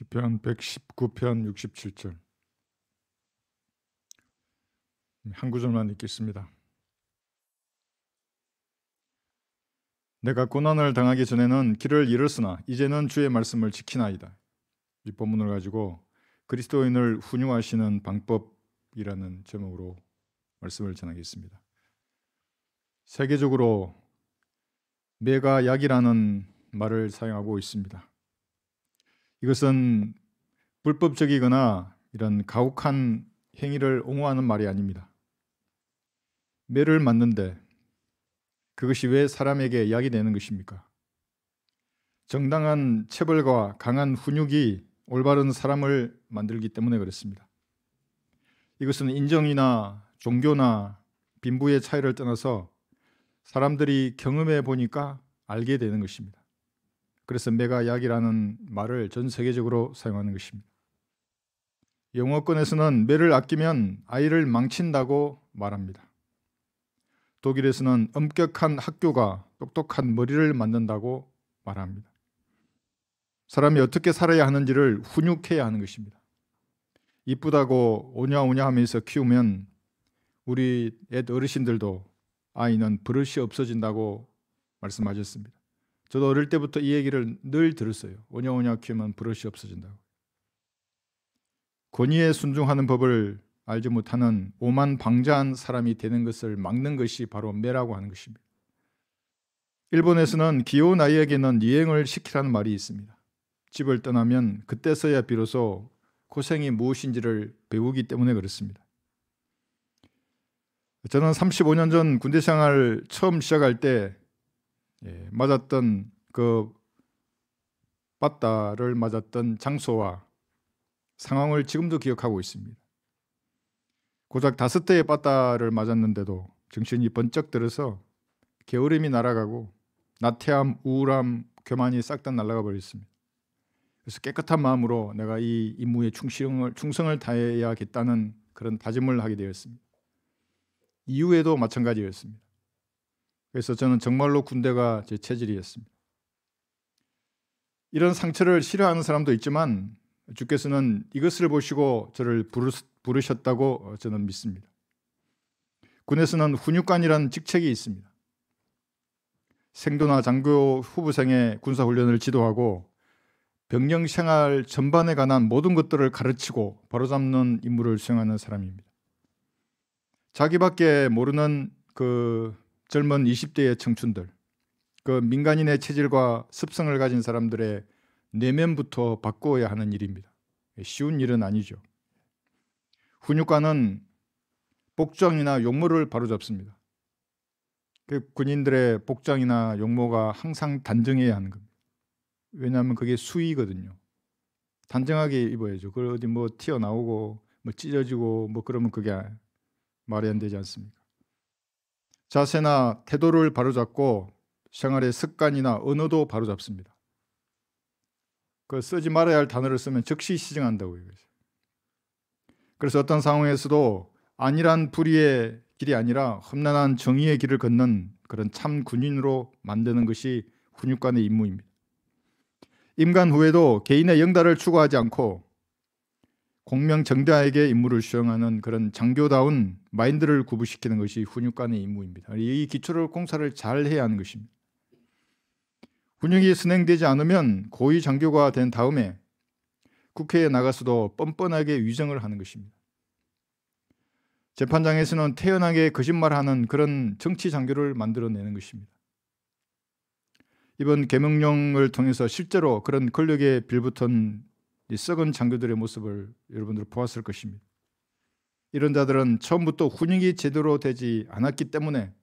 시편 119편 67절 한 구절만 읽겠습니다. 내가 고난을 당하기 전에는 길을 잃었으나 이제는 주의 말씀을 지키나이다. 이 본문을 가지고 그리스도인을 훈육하시는 방법이라는 제목으로 말씀을 전하겠습니다. 세계적으로 매가 약이라는 말을 사용하고 있습니다. 이것은 불법적이거나 이런 가혹한 행위를 옹호하는 말이 아닙니다. 매를 맞는데 그것이 왜 사람에게 약이 되는 것입니까? 정당한 체벌과 강한 훈육이 올바른 사람을 만들기 때문에 그렇습니다. 이것은 인정이나 종교나 빈부의 차이를 떠나서 사람들이 경험해 보니까 알게 되는 것입니다. 그래서 매가 약이라는 말을 전 세계적으로 사용하는 것입니다. 영어권에서는 매를 아끼면 아이를 망친다고 말합니다. 독일에서는 엄격한 학교가 똑똑한 머리를 만든다고 말합니다. 사람이 어떻게 살아야 하는지를 훈육해야 하는 것입니다. 이쁘다고 오냐오냐 하면서 키우면 우리 어르신들도 아이는 버릇이 없어진다고 말씀하셨습니다. 저도 어릴 때부터 이 얘기를 늘 들었어요. 오냐오냐 키우면 버릇이 없어진다고. 권위에 순종하는 법을 알지 못하는 오만방자한 사람이 되는 것을 막는 것이 바로 매라고 하는 것입니다. 일본에서는 귀여운 아이에게는 이행을 시키라는 말이 있습니다. 집을 떠나면 그때서야 비로소 고생이 무엇인지를 배우기 때문에 그렇습니다. 저는 35년 전 군대 생활 처음 시작할 때 맞았던 그 빠따를 맞았던 장소와 상황을 지금도 기억하고 있습니다. 고작 5대의 빠따를 맞았는데도 정신이 번쩍 들어서 게으름이 날아가고 나태함, 우울함, 교만이 싹 다 날아가 버렸습니다. 그래서 깨끗한 마음으로 내가 이 임무에 충성을 다해야겠다는 그런 다짐을 하게 되었습니다. 이후에도 마찬가지였습니다. 그래서 저는 정말로 군대가 제 체질이었습니다. 이런 상처를 싫어하는 사람도 있지만 주께서는 이것을 보시고 저를 부르셨다고 저는 믿습니다. 군에서는 훈육관이라는 직책이 있습니다. 생도나 장교 후보생의 군사훈련을 지도하고 병영 생활 전반에 관한 모든 것들을 가르치고 바로잡는 임무를 수행하는 사람입니다. 자기밖에 모르는 그 젊은 20대의 청춘들, 그 민간인의 체질과 습성을 가진 사람들의 내면부터 바꾸어야 하는 일입니다. 쉬운 일은 아니죠. 훈육관은 복장이나 용모를 바로잡습니다. 그 군인들의 복장이나 용모가 항상 단정해야 하는 겁니다. 왜냐하면 그게 수의거든요. 단정하게 입어야죠. 그 어디 뭐 튀어나오고 뭐 찢어지고 뭐 그러면 그게 말이 안 되지 않습니까? 자세나 태도를 바로잡고 생활의 습관이나 언어도 바로잡습니다. 그 쓰지 말아야 할 단어를 쓰면 즉시 시정한다고 이거죠. 그래서 어떤 상황에서도 안일한 불의의 길이 아니라 험난한 정의의 길을 걷는 그런 참 군인으로 만드는 것이 훈육관의 임무입니다. 임관 후에도 개인의 영달을 추구하지 않고 공명정대하게 임무를 수행하는 그런 장교다운 마인드를 구부시키는 것이 훈육관의 임무입니다. 이 기초를 공사를 잘 해야 하는 것입니다. 훈육이 선행되지 않으면 고위 장교가 된 다음에 국회에 나가서도 뻔뻔하게 위정을 하는 것입니다. 재판장에서는 태연하게 거짓말하는 그런 정치 장교를 만들어내는 것입니다. 이번 계명령을 통해서 실제로 그런 권력에 빌붙은 이 썩은 장교들의 모습을 여러분들 보았을 것입니다. 이런 자들은 처음부터 훈육이 제대로 되지 않았기 때문에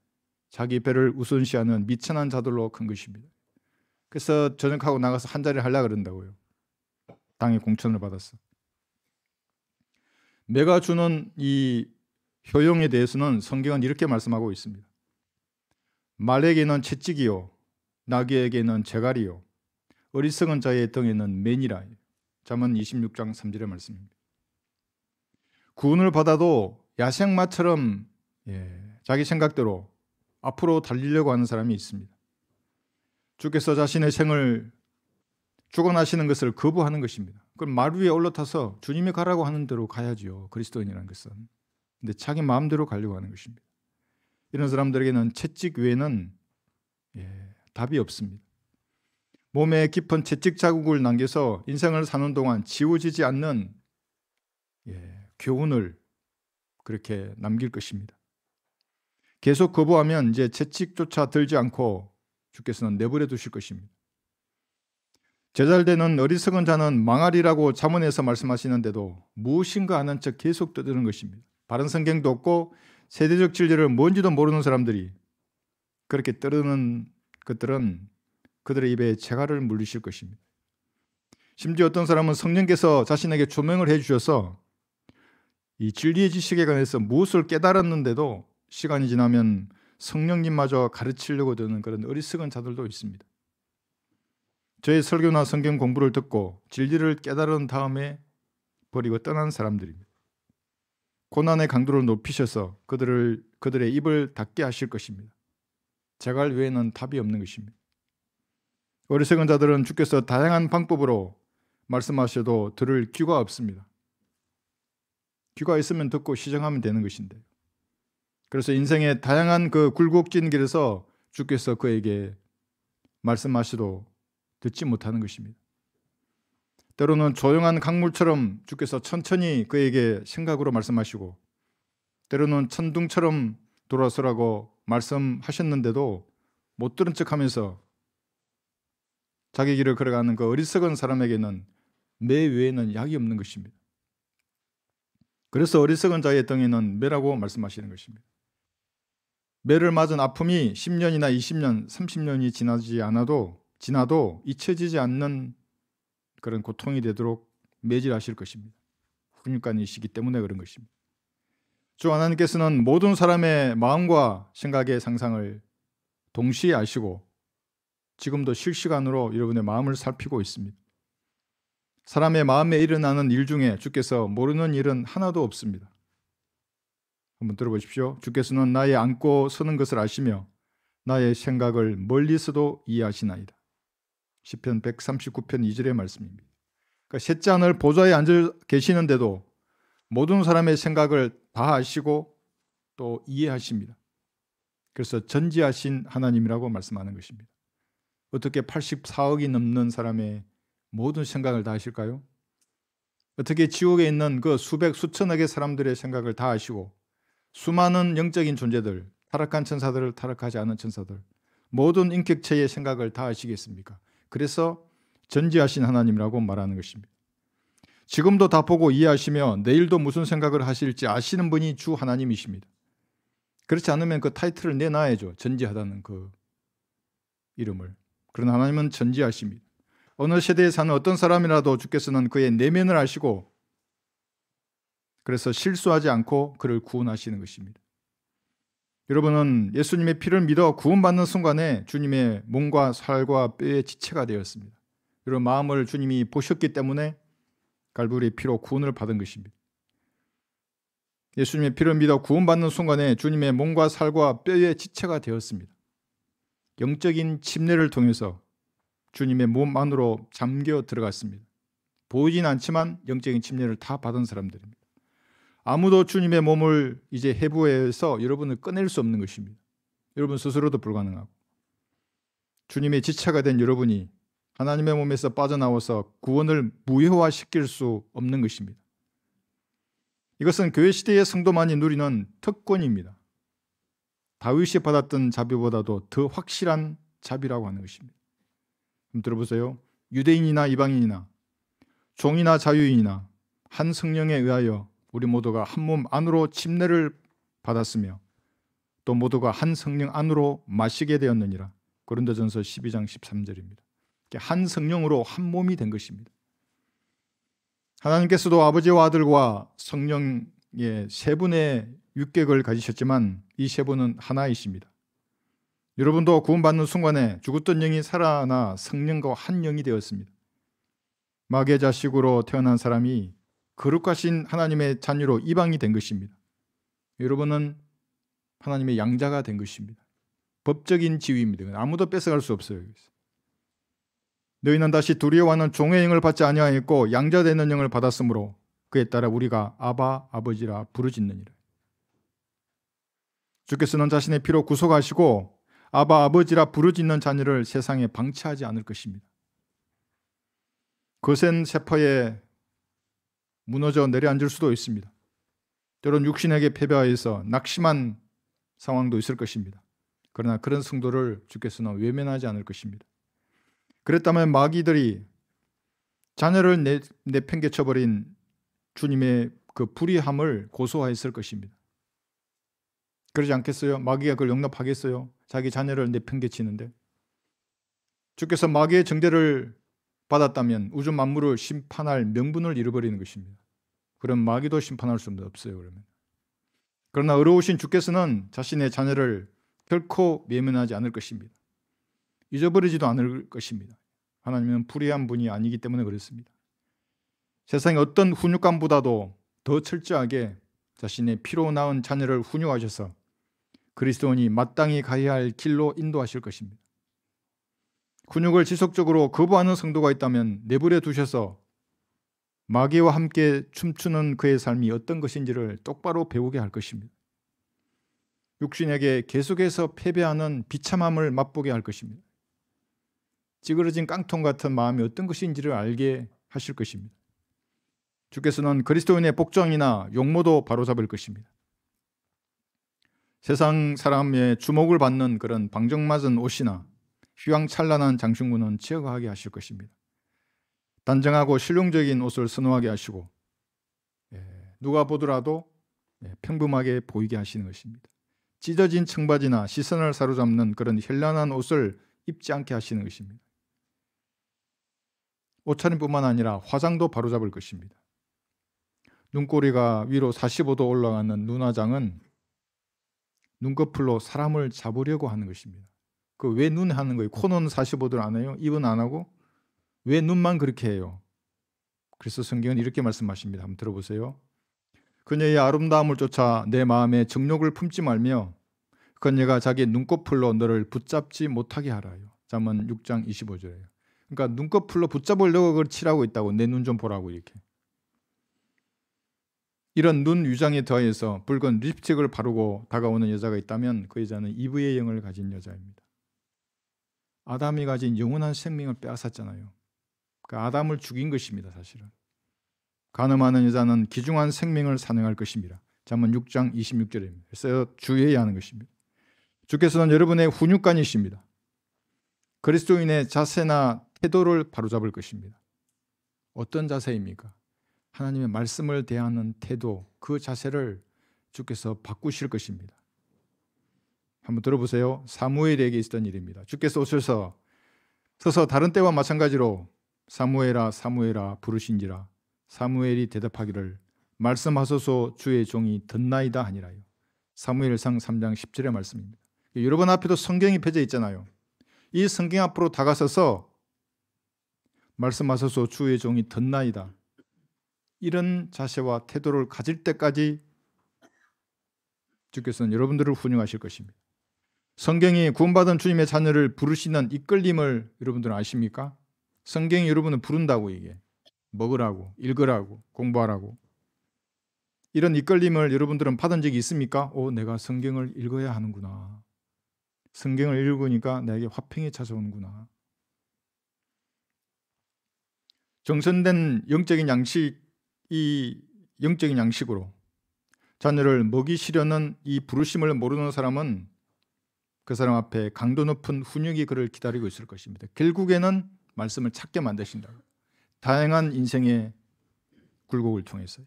자기 배를 우선시하는 미천한 자들로 큰 것입니다. 그래서 전역하고 나가서 한 자리 하려고 그런다고요. 당의 공천을 받았어. 매가 주는 이 효용에 대해서는 성경은 이렇게 말씀하고 있습니다. 말에게는 채찍이요 나귀에게는 재갈이요 어리석은 자의 등에는 맨이라. 잠언 26장 3절의 말씀입니다. 구원을 받아도 야생마처럼 자기 생각대로 앞으로 달리려고 하는 사람이 있습니다. 주께서 자신의 생을 주관하시는 것을 거부하는 것입니다. 그럼 말 위에 올라타서 주님이 가라고 하는 대로 가야지요. 그리스도인이라는 것은. 근데 자기 마음대로 가려고 하는 것입니다. 이런 사람들에게는 채찍 외에는 답이 없습니다. 몸에 깊은 채찍 자국을 남겨서 인생을 사는 동안 지워지지 않는 교훈을 그렇게 남길 것입니다. 계속 거부하면 이제 채찍조차 들지 않고 주께서는 내버려 두실 것입니다. 제잘되는 어리석은 자는 망하리라고 잠언에서 말씀하시는데도 무엇인가 아는 척 계속 떠드는 것입니다. 바른 성경도 없고 세대적 진리를 뭔지도 모르는 사람들이 그렇게 떠드는 것들은 그들의 입에 재갈을 물리실 것입니다. 심지어 어떤 사람은 성령께서 자신에게 조명을 해주셔서 이 진리의 지식에 관해서 무엇을 깨달았는데도 시간이 지나면 성령님마저 가르치려고 드는 그런 어리석은 자들도 있습니다. 저의 설교나 성경 공부를 듣고 진리를 깨달은 다음에 버리고 떠난 사람들입니다. 고난의 강도를 높이셔서 그들의 입을 닫게 하실 것입니다. 재갈 외에는 답이 없는 것입니다. 어리석은 자들은 주께서 다양한 방법으로 말씀하셔도 들을 귀가 없습니다. 귀가 있으면 듣고 시정하면 되는 것인데, 그래서 인생의 다양한 그 굴곡진 길에서 주께서 그에게 말씀하셔도 듣지 못하는 것입니다. 때로는 조용한 강물처럼 주께서 천천히 그에게 생각으로 말씀하시고, 때로는 천둥처럼 돌아서라고 말씀하셨는데도 못 들은 척하면서 자기 길을 걸어가는 그 어리석은 사람에게는 매 외에는 약이 없는 것입니다. 그래서 어리석은 자의 등에는 매라고 말씀하시는 것입니다. 매를 맞은 아픔이 10년이나 20년, 30년이 지나도 잊혀지지 않는 그런 고통이 되도록 매질하실 것입니다. 훈육관이시기 때문에 그런 것입니다. 주 하나님께서는 모든 사람의 마음과 생각의 상상을 동시에 아시고 지금도 실시간으로 여러분의 마음을 살피고 있습니다. 사람의 마음에 일어나는 일 중에 주께서 모르는 일은 하나도 없습니다. 한번 들어보십시오. 주께서는 나의 앉고 서는 것을 아시며 나의 생각을 멀리서도 이해하시나이다. 시편 139편 2절의 말씀입니다. 그러니까 셋째 하늘 보좌에 앉아 계시는데도 모든 사람의 생각을 다 아시고 또 이해하십니다. 그래서 전지하신 하나님이라고 말씀하는 것입니다. 어떻게 84억이 넘는 사람의 모든 생각을 다 아실까요? 어떻게 지옥에 있는 그 수천억의 사람들의 생각을 다 아시고 수많은 영적인 존재들, 타락한 천사들, 타락하지 않은 천사들, 모든 인격체의 생각을 다 아시겠습니까? 그래서 전지하신 하나님이라고 말하는 것입니다. 지금도 다 보고 이해하시며 내일도 무슨 생각을 하실지 아시는 분이 주 하나님이십니다. 그렇지 않으면 그 타이틀을 내놔야죠. 전지하다는 그 이름을. 그러나 하나님은 전지하십니다. 어느 세대에 사는 어떤 사람이라도 주께서는 그의 내면을 아시고 그래서 실수하지 않고 그를 구원하시는 것입니다. 여러분은 예수님의 피를 믿어 구원받는 순간에 주님의 몸과 살과 뼈의 지체가 되었습니다. 여러분 마음을 주님이 보셨기 때문에 갈보리의 피로 구원을 받은 것입니다. 예수님의 피를 믿어 구원받는 순간에 주님의 몸과 살과 뼈의 지체가 되었습니다. 영적인 침례를 통해서 주님의 몸 안으로 잠겨 들어갔습니다. 보이진 않지만 영적인 침례를 다 받은 사람들입니다. 아무도 주님의 몸을 이제 해부해서 여러분을 꺼낼 수 없는 것입니다. 여러분 스스로도 불가능하고 주님의 지체가 된 여러분이 하나님의 몸에서 빠져나와서 구원을 무효화시킬 수 없는 것입니다. 이것은 교회 시대의 성도만이 누리는 특권입니다. 다윗이 받았던 자비보다도 더 확실한 자비라고 하는 것입니다. 한번 들어보세요. 유대인이나 이방인이나 종이나 자유인이나 한 성령에 의하여 우리 모두가 한 몸 안으로 침례를 받았으며 또 모두가 한 성령 안으로 마시게 되었느니라. 고린도전서 12장 13절입니다. 한 성령으로 한 몸이 된 것입니다. 하나님께서도 아버지와 아들과 성령의 세 분의 육격을 가지셨지만 이 세 분은 하나이십니다. 여러분도 구원받는 순간에 죽었던 영이 살아나 성령과 한 영이 되었습니다. 마귀의 자식으로 태어난 사람이 거룩하신 하나님의 자녀로 이방이 된 것입니다. 여러분은 하나님의 양자가 된 것입니다. 법적인 지위입니다. 아무도 뺏어갈 수 없어요. 너희는 다시 두려워하는 종의 영을 받지 아니하였고 양자 되는 영을 받았으므로 그에 따라 우리가 아바 아버지라 부르짖느니라. 주께서는 자신의 피로 구속하시고 아바 아버지라 부르짖는 자녀를 세상에 방치하지 않을 것입니다. 거센 세포에 무너져 내려앉을 수도 있습니다. 때론 육신에게 패배하여서 낙심한 상황도 있을 것입니다. 그러나 그런 성도를 주께서는 외면하지 않을 것입니다. 그랬다면 마귀들이 자녀를 내팽개쳐버린 주님의 그 불의함을 고소하였을 것입니다. 그러지 않겠어요? 마귀가 그걸 용납하겠어요? 자기 자녀를 내팽개치는데. 주께서 마귀의 정죄를 받았다면 우주 만물을 심판할 명분을 잃어버리는 것입니다. 그럼 마귀도 심판할 수 없어요. 그러나 의로우신 주께서는 자신의 자녀를 결코 외면하지 않을 것입니다. 잊어버리지도 않을 것입니다. 하나님은 불의한 분이 아니기 때문에 그렇습니다. 세상의 어떤 훈육감보다도 더 철저하게 자신의 피로 낳은 자녀를 훈육하셔서 그리스도인이 마땅히 가야 할 길로 인도하실 것입니다. 훈육을 지속적으로 거부하는 성도가 있다면 내버려 두셔서 마귀와 함께 춤추는 그의 삶이 어떤 것인지를 똑바로 배우게 할 것입니다. 육신에게 계속해서 패배하는 비참함을 맛보게 할 것입니다. 찌그러진 깡통 같은 마음이 어떤 것인지를 알게 하실 것입니다. 주께서는 그리스도인의 복장이나 용모도 바로잡을 것입니다. 세상 사람의 주목을 받는 그런 방정맞은 옷이나 휘황찬란한 장신구는 제거하게 하실 것입니다. 단정하고 실용적인 옷을 선호하게 하시고 누가 보더라도 평범하게 보이게 하시는 것입니다. 찢어진 청바지나 시선을 사로잡는 그런 현란한 옷을 입지 않게 하시는 것입니다. 옷차림뿐만 아니라 화장도 바로잡을 것입니다. 눈꼬리가 위로 45도 올라가는 눈화장은 눈꺼풀로 사람을 잡으려고 하는 것입니다. 그 왜 눈 하는 거예요? 코는 45도를 안 해요? 입은 안 하고? 왜 눈만 그렇게 해요? 그래서 성경은 이렇게 말씀하십니다. 한번 들어보세요. 그녀의 아름다움을 쫓아 내 마음에 정욕을 품지 말며 그녀가 자기 눈꺼풀로 너를 붙잡지 못하게 하라요. 잠언 6장 25절이에요. 그러니까 눈꺼풀로 붙잡으려고 그걸 칠하고 있다고. 내 눈 좀 보라고 이렇게. 이런 눈 위장에 더해서 붉은 립스틱을 바르고 다가오는 여자가 있다면 그 여자는 이브의 영을 가진 여자입니다. 아담이 가진 영원한 생명을 빼앗았잖아요. 그 아담을 죽인 것입니다. 사실은. 간음하는 여자는 귀중한 생명을 산행할 것입니다. 잠언 6장 26절입니다. 그래서 주의해야 하는 것입니다. 주께서는 여러분의 훈육관이십니다. 그리스도인의 자세나 태도를 바로잡을 것입니다. 어떤 자세입니까? 하나님의 말씀을 대하는 태도, 그 자세를 주께서 바꾸실 것입니다. 한번 들어보세요. 사무엘에게 있었던 일입니다. 주께서 오셔서 서서 다른 때와 마찬가지로 사무엘아 사무엘아 부르신지라 사무엘이 대답하기를 말씀하소서 주의 종이 듣나이다 하니라요. 사무엘상 3장 10절의 말씀입니다. 여러분 앞에도 성경이 펴져 있잖아요. 이 성경 앞으로 다가서서 말씀하소서 주의 종이 듣나이다. 이런 자세와 태도를 가질 때까지 주께서는 여러분들을 훈육하실 것입니다. 성경이 구원받은 주님의 자녀를 부르시는 이끌림을 여러분들은 아십니까? 성경이 여러분을 부른다고 이게. 먹으라고, 읽으라고, 공부하라고. 이런 이끌림을 여러분들은 받은 적이 있습니까? 내가 성경을 읽어야 하는구나. 성경을 읽으니까 나에게 화평이 찾아오는구나. 정선된 영적인 양식, 이 영적인 양식으로 자녀를 먹이시려는 이 부르심을 모르는 사람은 그 사람 앞에 강도 높은 훈육이 그를 기다리고 있을 것입니다. 결국에는 말씀을 찾게 만드신다고. 다양한 인생의 굴곡을 통해서.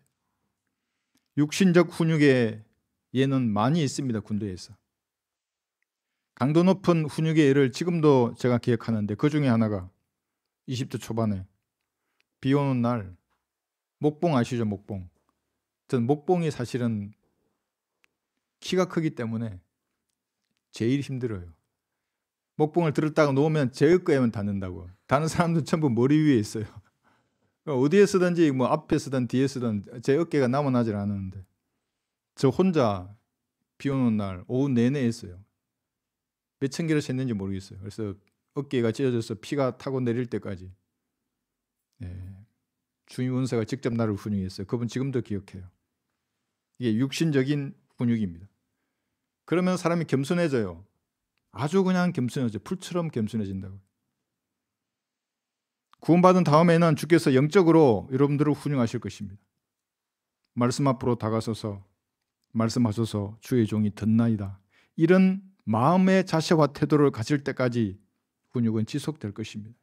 육신적 훈육의 예는 많이 있습니다. 군대에서. 강도 높은 훈육의 예를 지금도 제가 기억하는데 그 중에 하나가 20대 초반에 비 오는 날 목봉 아시죠? 목봉. 전 목봉이 사실은 키가 크기 때문에 제일 힘들어요. 목봉을 들었다가 놓으면 제 어깨에만 닿는다고. 다른 사람들은 전부 머리 위에 있어요. 어디에 쓰든지 뭐 앞에 쓰든 뒤에 쓰든 제 어깨가 남아나질 않았는데 저 혼자 비 오는 날 오후 내내 했어요. 몇천 개를 셌는지 모르겠어요. 그래서 어깨가 찢어져서 피가 타고 내릴 때까지 주임 원사가 직접 나를 훈육했어요. 그분 지금도 기억해요. 이게 육신적인 훈육입니다. 그러면 사람이 겸손해져요. 아주 그냥 겸손해져요. 풀처럼 겸손해진다고. 구원받은 다음에는 주께서 영적으로 여러분들을 훈육하실 것입니다. 말씀 앞으로 다가서서 말씀하소서 주의 종이 듣나이다. 이런 마음의 자세와 태도를 가질 때까지 훈육은 지속될 것입니다.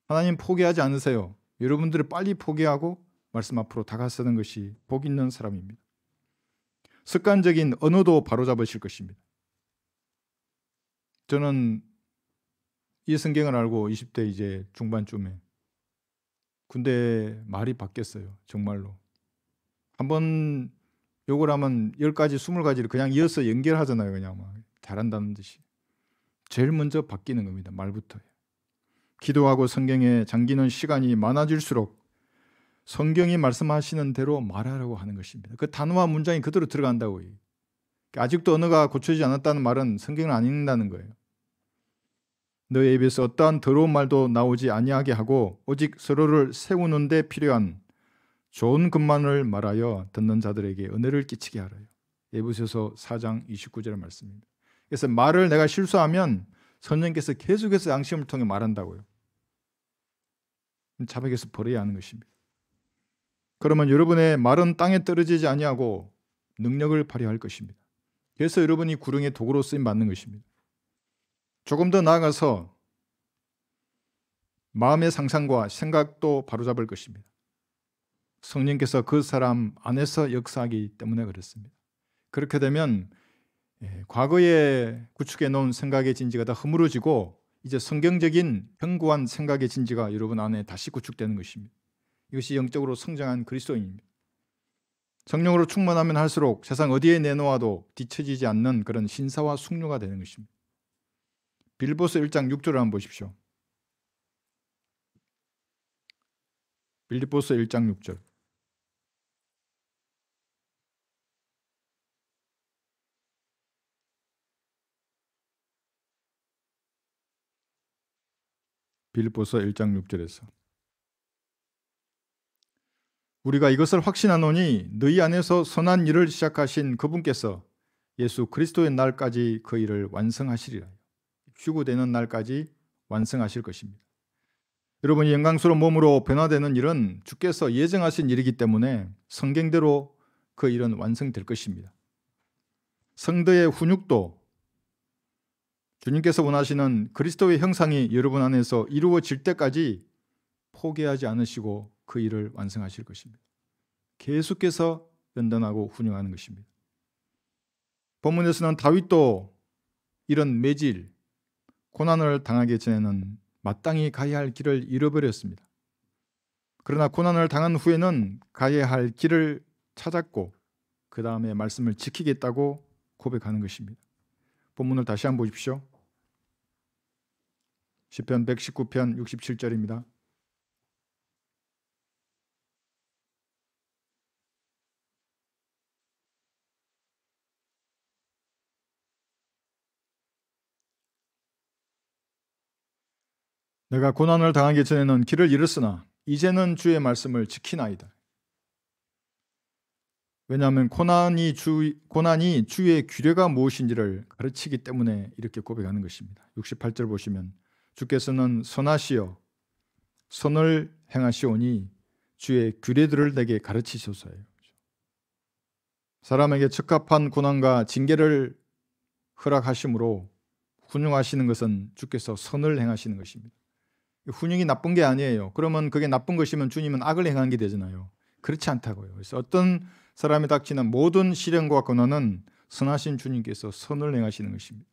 하나님 포기하지 않으세요. 여러분들이 빨리 포기하고 말씀 앞으로 다가서는 것이 복 있는 사람입니다. 습관적인 언어도 바로잡으실 것입니다. 저는 이 성경을 알고 20대 이제 중반쯤에 군대 말이 바뀌었어요. 정말로. 한번 욕을 하면 10가지, 20가지를 그냥 이어서 연결하잖아요. 그냥 막 잘한다는 듯이. 제일 먼저 바뀌는 겁니다. 말부터요. 기도하고 성경에 잠기는 시간이 많아질수록 성경이 말씀하시는 대로 말하라고 하는 것입니다. 그 단어와 문장이 그대로 들어간다고요. 아직도 언어가 고쳐지지 않았다는 말은 성경을 안 읽는다는 거예요. 너의 입에서 어떠한 더러운 말도 나오지 아니하게 하고 오직 서로를 세우는 데 필요한 좋은 것만을 말하여 듣는 자들에게 은혜를 끼치게 하라요. 에베소서 4장 29절 말씀입니다. 그래서 말을 내가 실수하면 성령께서 계속해서 양심을 통해 말한다고요. 자백해서 버려야 하는 것입니다. 그러면 여러분의 말은 땅에 떨어지지 아니하고 능력을 발휘할 것입니다. 그래서 여러분이 구령의 도구로 쓰임 받는 것입니다. 조금 더 나아가서 마음의 상상과 생각도 바로잡을 것입니다. 성령께서 그 사람 안에서 역사하기 때문에 그렇습니다. 그렇게 되면 과거에 구축해 놓은 생각의 진지가 다 허물어지고 이제 성경적인 견고한 생각의 진지가 여러분 안에 다시 구축되는 것입니다. 이것이 영적으로 성장한 그리스도인입니다. 성령으로 충만하면 할수록 세상 어디에 내놓아도 뒤처지지 않는 그런 신사와 숙녀가 되는 것입니다. 빌립보서 1장 6절을 한번 보십시오. 빌립보서 1장 6절. 빌립보서 1장 6절에서 우리가 이것을 확신하노니 너희 안에서 선한 일을 시작하신 그분께서 예수 그리스도의 날까지 그 일을 완성하시리라. 휴구되는 날까지 완성하실 것입니다. 여러분이 영광스러운 몸으로 변화되는 일은 주께서 예정하신 일이기 때문에 성경대로 그 일은 완성될 것입니다. 성도의 훈육도 주님께서 원하시는 그리스도의 형상이 여러분 안에서 이루어질 때까지 포기하지 않으시고 그 일을 완성하실 것입니다. 계속해서 연단하고 훈육하는 것입니다. 본문에서는 다윗도 이런 매질, 고난을 당하기 전에는 마땅히 가야 할 길을 잃어버렸습니다. 그러나 고난을 당한 후에는 가야 할 길을 찾았고 그 다음에 말씀을 지키겠다고 고백하는 것입니다. 본문을 다시 한번 보십시오. 시편 119편 67절입니다. 내가 고난을 당하기 전에는 길을 잃었으나 이제는 주의 말씀을 지키나이다. 왜냐하면 고난이 주의 규례가 무엇인지를 가르치기 때문에 이렇게 고백하는 것입니다. 68절 보시면 주께서는 선하시어 선을 행하시오니 주의 규례들을 내게 가르치소서예요. 사람에게 적합한 고난과 징계를 허락하심으로 훈육하시는 것은 주께서 선을 행하시는 것입니다. 훈육이 나쁜 게 아니에요. 그러면 그게 나쁜 것이면 주님은 악을 행한 게 되잖아요. 그렇지 않다고요. 그래서 어떤 사람이 닥치는 모든 시련과 고난은 선하신 주님께서 선을 행하시는 것입니다.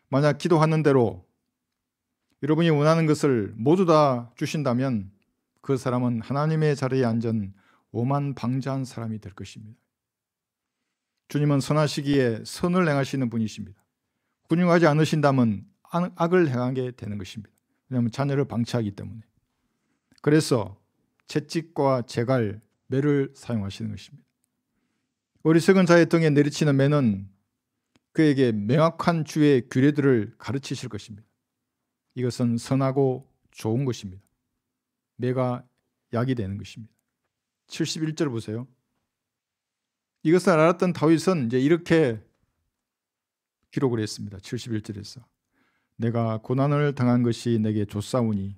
만약 기도하는 대로 여러분이 원하는 것을 모두 다 주신다면 그 사람은 하나님의 자리에 앉은 오만방자한 사람이 될 것입니다. 주님은 선하시기에 선을 행하시는 분이십니다. 훈육하지 않으신다면 악을 행하게 되는 것입니다. 왜냐하면 자녀를 방치하기 때문에. 그래서 채찍과 재갈, 매를 사용하시는 것입니다. 어리석은 자의 등에 내리치는 매는 그에게 명확한 주의 규례들을 가르치실 것입니다. 이것은 선하고 좋은 것입니다. 매가 약이 되는 것입니다. 71절 보세요. 이것을 알았던 다윗은 이제 이렇게 기록을 했습니다. 71절에서 내가 고난을 당한 것이 내게 좋사오니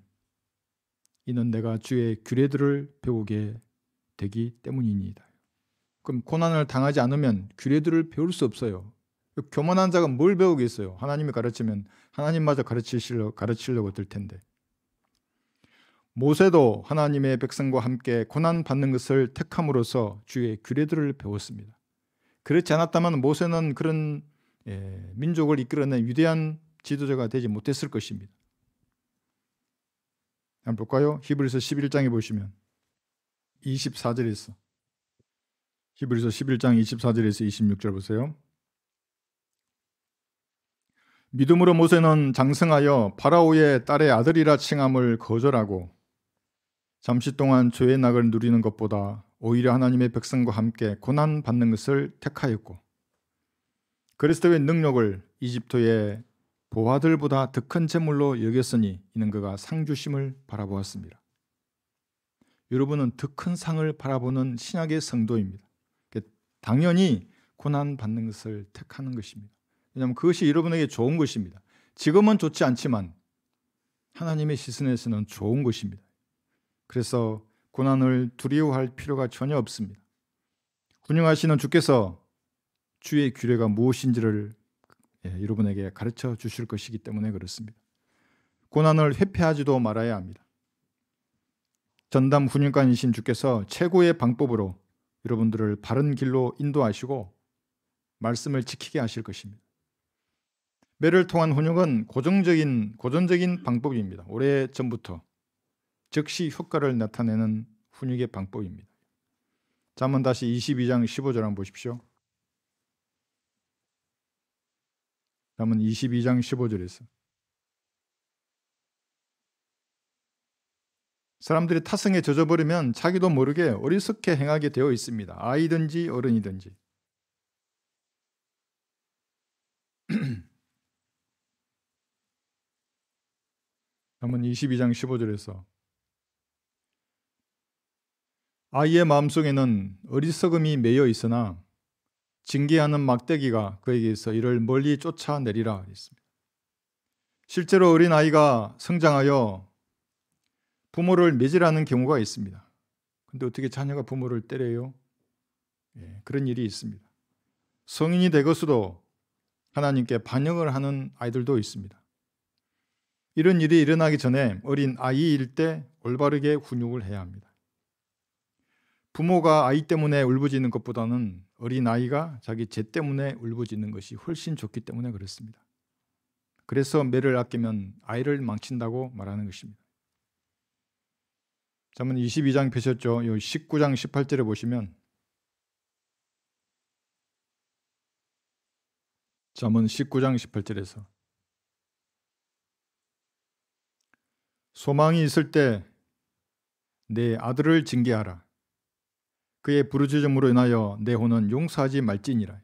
이는 내가 주의 규례들을 배우게 되기 때문이니이다. 그럼 고난을 당하지 않으면 규례들을 배울 수 없어요. 교만한 자가 뭘 배우겠어요? 하나님이 가르치면 하나님마저 가르치려고 들 텐데. 모세도 하나님의 백성과 함께 고난받는 것을 택함으로써 주의 규례들을 배웠습니다. 그렇지 않았다면 모세는 그런 민족을 이끌어낸 위대한 지도자가 되지 못했을 것입니다. 한번 볼까요? 히브리서 11장에 보시면 24절에서 히브리서 11장 24절에서 26절 보세요. 믿음으로 모세는 장성하여 파라오의 딸의 아들이라 칭함을 거절하고 잠시 동안 죄의 낙을 누리는 것보다 오히려 하나님의 백성과 함께 고난 받는 것을 택하였고 그리스도의 능력을 이집트의 보화들보다 더 큰 재물로 여겼으니 이는 그가 상 주심을 바라보았습니다. 여러분은 더 큰 상을 바라보는 신약의 성도입니다. 당연히 고난 받는 것을 택하는 것입니다. 왜냐하면 그것이 여러분에게 좋은 것입니다. 지금은 좋지 않지만 하나님의 시선에서는 좋은 것입니다. 그래서 고난을 두려워할 필요가 전혀 없습니다. 군용하시는 주께서 주의 규례가 무엇인지를 여러분에게 가르쳐 주실 것이기 때문에 그렇습니다. 고난을 회피하지도 말아야 합니다. 전담 훈육관이신 주께서 최고의 방법으로 여러분들을 바른 길로 인도하시고 말씀을 지키게 하실 것입니다. 매를 통한 훈육은 고전적인 방법입니다. 오래전부터 즉시 효과를 나타내는 훈육의 방법입니다. 자, 한번 다시 22장 15절 한번 보십시오. 다음은 22장 15절에서 사람들이 타성에 젖어버리면 자기도 모르게 어리석게 행하게 되어 있습니다. 아이든지 어른이든지. 다음은 22장 15절에서 아이의 마음속에는 어리석음이 매여 있으나 징계하는 막대기가 그에게서 이를 멀리 쫓아내리라 했습니다. 실제로 어린아이가 성장하여 부모를 매질하는 경우가 있습니다. 근데 어떻게 자녀가 부모를 때려요? 그런 일이 있습니다. 성인이 되고서도 하나님께 반역을 하는 아이들도 있습니다. 이런 일이 일어나기 전에 어린 아이일 때 올바르게 훈육을 해야 합니다. 부모가 아이 때문에 울부짖는 것보다는 어린 아이가 자기 죄 때문에 울부짖는 것이 훨씬 좋기 때문에 그렇습니다. 그래서 매를 아끼면 아이를 망친다고 말하는 것입니다. 잠언 22장 펴셨죠? 19장 18절에 보시면 잠언 19장 18절에서 소망이 있을 때 내 아들을 징계하라. 그의 부르짖음으로 인하여 내 혼은 용서하지 말지니라.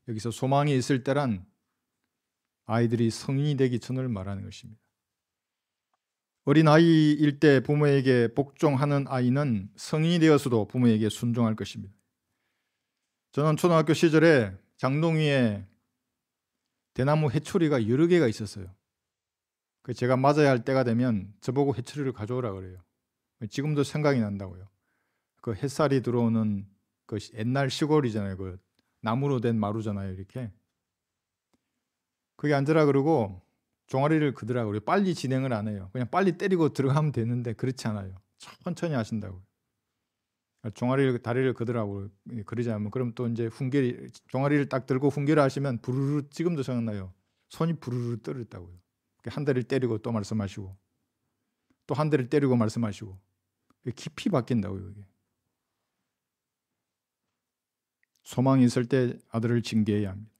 여기서 소망이 있을 때란 아이들이 성인이 되기 전을 말하는 것입니다. 어린아이일 때 부모에게 복종하는 아이는 성인이 되어서도 부모에게 순종할 것입니다. 저는 초등학교 시절에 장롱 위에 대나무 해초리가 여러 개가 있었어요. 제가 맞아야 할 때가 되면 저보고 해초리를 가져오라 그래요. 지금도 생각이 난다고요. 그 햇살이 들어오는 그 옛날 시골이잖아요. 그 나무로 된 마루잖아요. 이렇게. 거기 앉으라 그러고 종아리를 그으라 그래요. 빨리 진행을 안 해요. 그냥 빨리 때리고 들어가면 되는데 그렇지 않아요. 천천히 하신다고요. 다리를 그으라고 그러지 않으면 그럼 또 이제 종아리를 딱 들고 훈계를 하시면 부르르 지금도 생각나요. 손이 부르르 떨었다고요. 한 대를 때리고 또 말씀하시고 또 한 대를 때리고 말씀하시고 깊이 바뀐다고요. 이게. 소망이 있을 때 아들을 징계해야 합니다.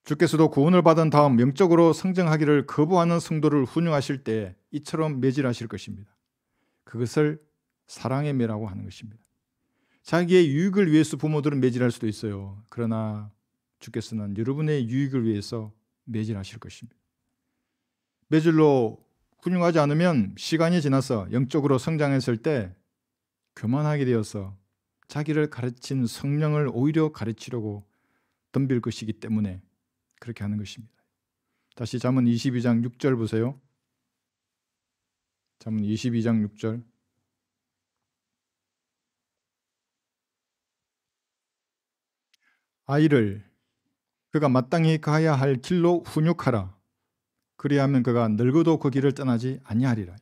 주께서도 구원을 받은 다음 영적으로 성장하기를 거부하는 성도를 훈육하실 때 이처럼 매질하실 것입니다. 그것을 사랑의 매라고 하는 것입니다. 자기의 유익을 위해서 부모들은 매질할 수도 있어요. 그러나 주께서는 여러분의 유익을 위해서 매질하실 것입니다. 매질로 훈육하지 않으면 시간이 지나서 영적으로 성장했을 때 교만하게 되어서 자기를 가르친 성령을 오히려 가르치려고 덤빌 것이기 때문에 그렇게 하는 것입니다. 다시 잠언 22장 6절 보세요. 잠언 22장 6절. 아이를 그가 마땅히 가야 할 길로 훈육하라. 그리하면 그가 늙어도 그 길을 떠나지 아니하리라.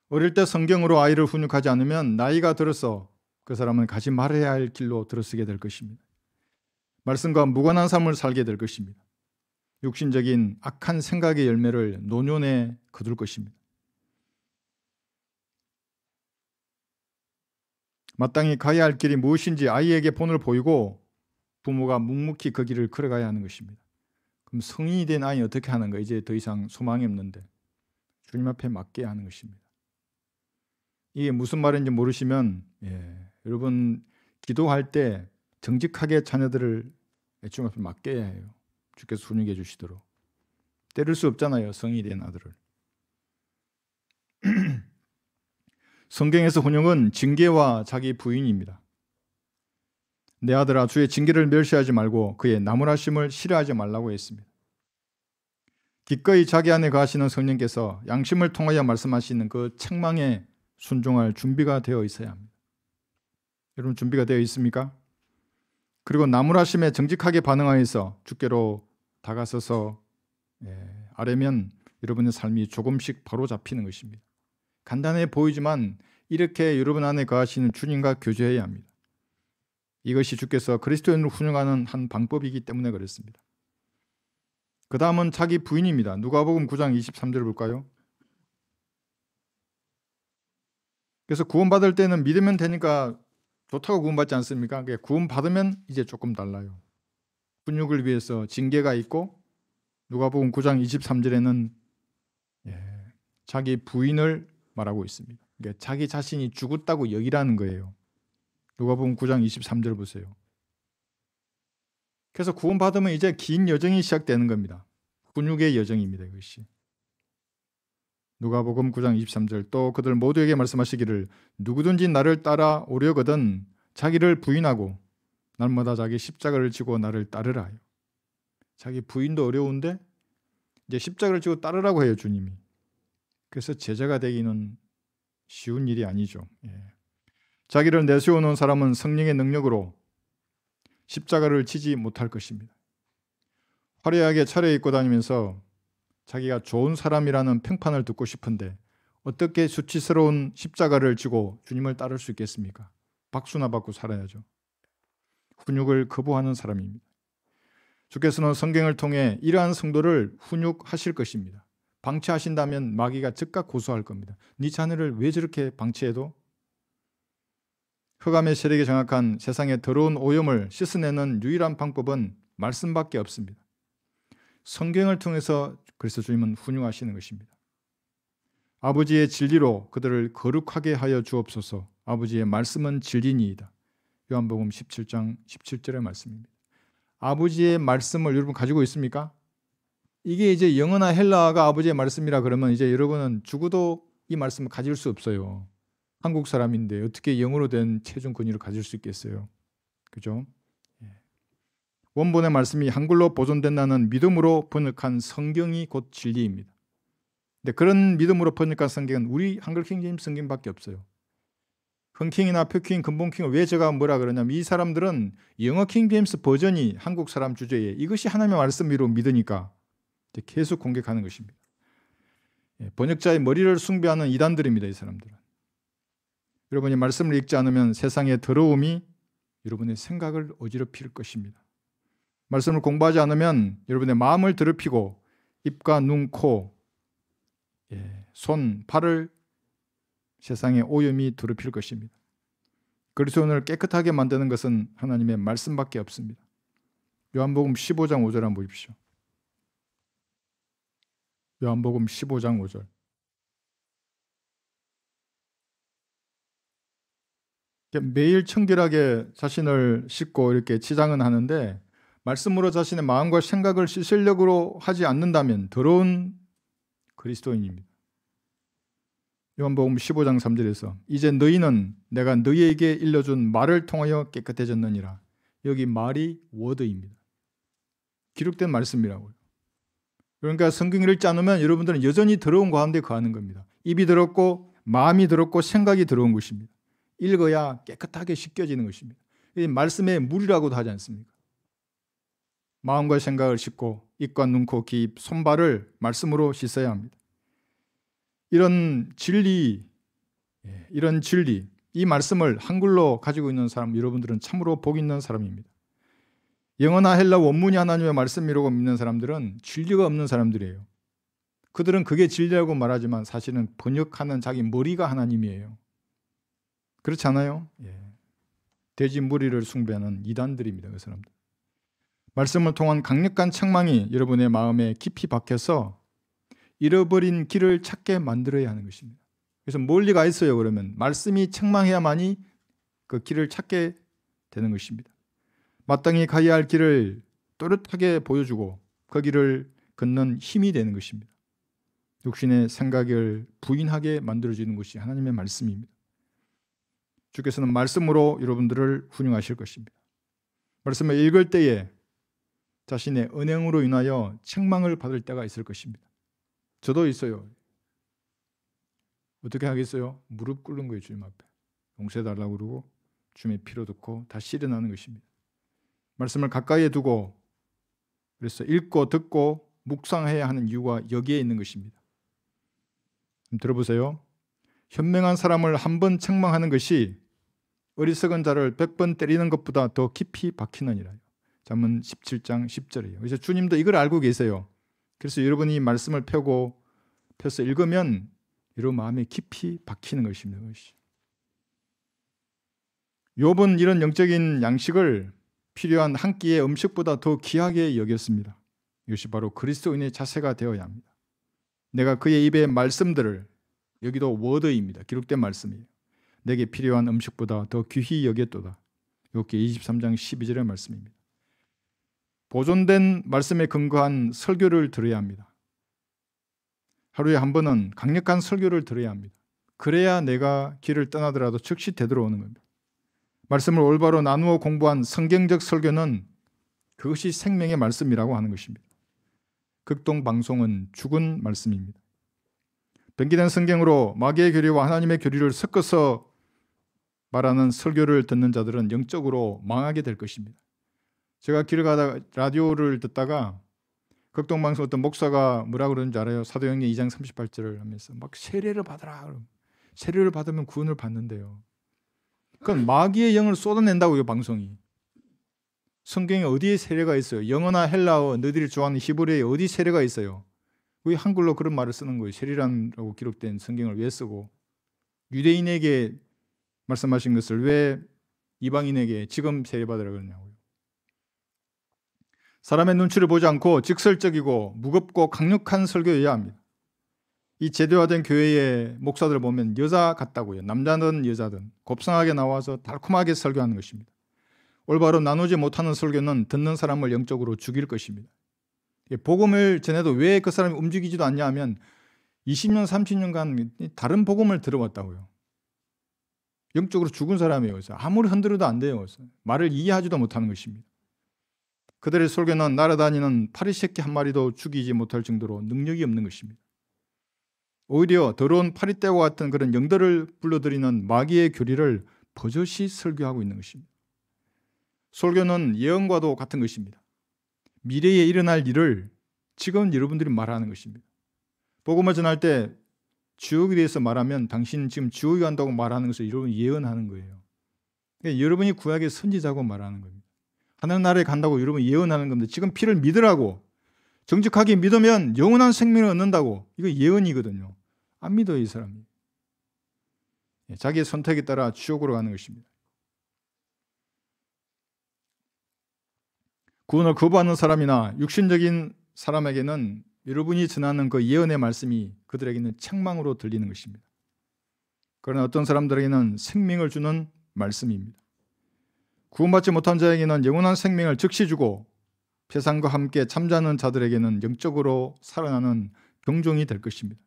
어릴 때 성경으로 아이를 훈육하지 않으면 나이가 들어서 그 사람은 가지 말아야 할 길로 들어서게 될 것입니다. 말씀과 무관한 삶을 살게 될 것입니다. 육신적인 악한 생각의 열매를 노년에 거둘 것입니다. 마땅히 가야 할 길이 무엇인지 아이에게 본을 보이고 부모가 묵묵히 그 길을 걸어가야 하는 것입니다. 그럼 성인이 된 아이는 어떻게 하는 거예요? 이제 더 이상 소망이 없는데 주님 앞에 맡겨야 하는 것입니다. 이게 무슨 말인지 모르시면 여러분 기도할 때 정직하게 자녀들을 주님 앞에 맡겨야 해요. 주께서 훈육해 주시도록. 때릴 수 없잖아요. 성인이 된 아들을. 성경에서 훈육은 징계와 자기 부인입니다. 내 아들아 주의 징계를 멸시하지 말고 그의 나무라심을 싫어하지 말라고 했습니다. 기꺼이 자기 안에 거하시는 성령께서 양심을 통하여 말씀하시는 그 책망에 순종할 준비가 되어 있어야 합니다. 여러분 준비가 되어 있습니까? 그리고 나무라심에 정직하게 반응하여서 주께로 다가서서 아뢰면 여러분의 삶이 조금씩 바로 잡히는 것입니다. 간단해 보이지만 이렇게 여러분 안에 거하시는 주님과 교제해야 합니다. 이것이 주께서 그리스도인을 훈육하는 한 방법이기 때문에 그렇습니다. 그 다음은 자기 부인입니다. 누가복음 9장 23절 볼까요? 그래서 구원받을 때는 믿으면 되니까 좋다고 구원받지 않습니까? 구원받으면 이제 조금 달라요. 훈육을 위해서 징계가 있고 누가복음 9장 23절에는 자기 부인을 말하고 있습니다. 그러니까 자기 자신이 죽었다고 여기라는 거예요. 누가복음 9장 23절 보세요. 그래서 구원받으면 이제 긴 여정이 시작되는 겁니다. 훈육의 여정입니다. 이것이. 누가복음 9장 23절 또 그들 모두에게 말씀하시기를 누구든지 나를 따라오려거든 자기를 부인하고 날마다 자기 십자가를 지고 나를 따르라 하요. 자기 부인도 어려운데 이제 십자가를 지고 따르라고 해요. 주님이. 그래서 제자가 되기는 쉬운 일이 아니죠. 자기를 내세워놓은 사람은 성령의 능력으로 십자가를 지지 못할 것입니다. 화려하게 차려입고 다니면서 자기가 좋은 사람이라는 평판을 듣고 싶은데 어떻게 수치스러운 십자가를 지고 주님을 따를 수 있겠습니까? 박수나 받고 살아야죠. 훈육을 거부하는 사람입니다. 주께서는 성경을 통해 이러한 성도를 훈육하실 것입니다. 방치하신다면 마귀가 즉각 고소할 겁니다. 네 자녀를 왜 저렇게 방치해도? 흑암의 세력에 장악한 세상의 더러운 오염을 씻어내는 유일한 방법은 말씀밖에 없습니다. 성경을 통해서 그리스도 주님은 훈육하시는 것입니다. 아버지의 진리로 그들을 거룩하게 하여 주옵소서. 아버지의 말씀은 진리니이다. 요한복음 17장 17절의 말씀입니다. 아버지의 말씀을 여러분 가지고 있습니까? 이게 이제 영어나 헬라어가 아버지의 말씀이라 그러면 이제 여러분은 죽어도 이 말씀을 가질 수 없어요. 한국 사람인데 어떻게 영어로 된 최종 권위를 가질 수 있겠어요? 그죠? 원본의 말씀이 한글로 보존된다는 믿음으로 번역한 성경이 곧 진리입니다. 근데 그런 믿음으로 번역한 성경은 우리 한글 킹제임스 성경밖에 없어요. 헌킹이나 표킹, 근본킹을 왜 제가 뭐라 그러냐면 이 사람들은 영어 킹제임스 버전이 한국 사람 주제에 이것이 하나님의 말씀이로 믿으니까 계속 공격하는 것입니다. 번역자의 머리를 숭배하는 이단들입니다. 이 사람들은. 여러분이 말씀을 읽지 않으면 세상의 더러움이 여러분의 생각을 어지럽힐 것입니다. 말씀을 공부하지 않으면 여러분의 마음을 더럽히고 입과 눈, 코, 손, 발을 세상의 오염이 더럽힐 것입니다. 그리스도인을 깨끗하게 만드는 것은 하나님의 말씀밖에 없습니다. 요한복음 15장 5절 한번 보십시오. 요한복음 15장 5절. 매일 청결하게 자신을 씻고 이렇게 치장은 하는데 말씀으로 자신의 마음과 생각을 씻으려고 하지 않는다면 더러운 그리스도인입니다. 요한복음 15장 3절에서 이제 너희는 내가 너희에게 일러준 말을 통하여 깨끗해졌느니라. 여기 말이 워드입니다. 기록된 말씀이라고요. 그러니까 성경을 읽지 않으면 여러분들은 여전히 더러운 가운데 거하는 겁니다. 입이 더럽고 마음이 더럽고 생각이 더러운 것입니다. 읽어야 깨끗하게 씻겨지는 것입니다. 이 말씀의 물이라고도 하지 않습니까? 마음과 생각을 씻고 입과 눈, 코, 귀, 입, 손발을 말씀으로 씻어야 합니다. 이런 진리, 이 말씀을 한글로 가지고 있는 사람, 여러분들은 참으로 복 있는 사람입니다. 영어나 헬라 원문이 하나님의 말씀이라고 믿는 사람들은 진리가 없는 사람들이에요. 그들은 그게 진리라고 말하지만 사실은 번역하는 자기 머리가 하나님이에요. 그렇지 않아요? 돼지 무리를 숭배하는 이단들입니다. 그 사람들. 말씀을 통한 강력한 책망이 여러분의 마음에 깊이 박혀서 잃어버린 길을 찾게 만들어야 하는 것입니다. 그래서 멀리 가 있어요. 그러면 말씀이 책망해야만이 그 길을 찾게 되는 것입니다. 마땅히 가야 할 길을 또렷하게 보여주고 그 길을 걷는 힘이 되는 것입니다. 육신의 생각을 부인하게 만들어주는 것이 하나님의 말씀입니다. 주께서는 말씀으로 여러분들을 훈용하실 것입니다. 말씀을 읽을 때에 자신의 언행으로 인하여 책망을 받을 때가 있을 것입니다. 저도 있어요. 어떻게 하겠어요? 무릎 꿇는 거예요. 주님 앞에 용서해달라고 그러고 주님의 피로 듣고 다시 일어나는 것입니다. 말씀을 가까이에 두고 그래서 읽고 듣고 묵상해야 하는 이유가 여기에 있는 것입니다. 들어보세요. 현명한 사람을 한 번 책망하는 것이 어리석은 자를 100번 때리는 것보다 더 깊이 박히느니라요. 잠언 17장 10절이에요. 그래서 주님도 이걸 알고 계세요. 그래서 여러분이 말씀을 펴서 읽으면 여러분 마음에 깊이 박히는 것입니다. 욥은 이런 영적인 양식을 필요한 한 끼의 음식보다 더 귀하게 여겼습니다. 이것이 바로 그리스도인의 자세가 되어야 합니다. 내가 그의 입의 말씀들을, 여기도 워드입니다. 기록된 말씀이에요. 내게 필요한 음식보다 더 귀히 여겼도다. 욥기 23장 12절의 말씀입니다. 보존된 말씀에 근거한 설교를 들어야 합니다. 하루에 한 번은 강력한 설교를 들어야 합니다. 그래야 내가 길을 떠나더라도 즉시 되돌아오는 겁니다. 말씀을 올바로 나누어 공부한 성경적 설교는 그것이 생명의 말씀이라고 하는 것입니다. 극동방송은 죽은 말씀입니다. 변기된 성경으로 마귀의 교리와 하나님의 교리를 섞어서 말하는 설교를 듣는 자들은 영적으로 망하게 될 것입니다. 제가 길을 가다가 라디오를 듣다가 극동방송 어떤 목사가 뭐라 그러는지 알아요? 사도행전 2장 38절을 하면서 막 세례를 받아라. 세례를 받으면 구원을 받는데요. 그건 마귀의 영을 쏟아낸다고요, 방송이. 성경에 어디에 세례가 있어요? 영어나 헬라어, 너희들이 좋아하는 히브리어에 어디 세례가 있어요? 왜 한글로 그런 말을 쓰는 거예요? 세례라고 기록된 성경을 왜 쓰고 유대인에게 말씀하신 것을 왜 이방인에게 지금 세례받으라 그러냐고요. 사람의 눈치를 보지 않고 직설적이고 무겁고 강력한 설교여야 합니다. 이 제도화된 교회의 목사들을 보면 여자 같다고요. 남자든 여자든 곱상하게 나와서 달콤하게 설교하는 것입니다. 올바로 나누지 못하는 설교는 듣는 사람을 영적으로 죽일 것입니다. 복음을 전해도 왜 그 사람이 움직이지도 않냐 하면 20년, 30년간 다른 복음을 들어왔다고요. 영적으로 죽은 사람이에요. 아무리 흔들어도 안 돼요. 말을 이해하지도 못하는 것입니다. 그들의 설교는 날아다니는 파리새끼 한 마리도 죽이지 못할 정도로 능력이 없는 것입니다. 오히려 더러운 파리떼와 같은 그런 영들을 불러들이는 마귀의 교리를 버젓이 설교하고 있는 것입니다. 설교는 예언과도 같은 것입니다. 미래에 일어날 일을 지금 여러분들이 말하는 것입니다. 복음을 전할 때 지옥에 대해서 말하면 당신 지금 지옥에 간다고 말하는 것을 여러분 예언하는 거예요. 그러니까 여러분이 구약의 선지자고 말하는 겁니다. 하늘나라에 간다고 여러분 예언하는 겁니다. 지금 피를 믿으라고. 정직하게 믿으면 영원한 생명을 얻는다고. 이거 예언이거든요. 안 믿어요, 이 사람이. 자기의 선택에 따라 지옥으로 가는 것입니다. 구원을 거부하는 사람이나 육신적인 사람에게는 여러분이 전하는 그 예언의 말씀이 그들에게는 책망으로 들리는 것입니다. 그러나 어떤 사람들에게는 생명을 주는 말씀입니다. 구원받지 못한 자에게는 영원한 생명을 즉시 주고 세상과 함께 잠자는 자들에게는 영적으로 살아나는 경종이 될 것입니다.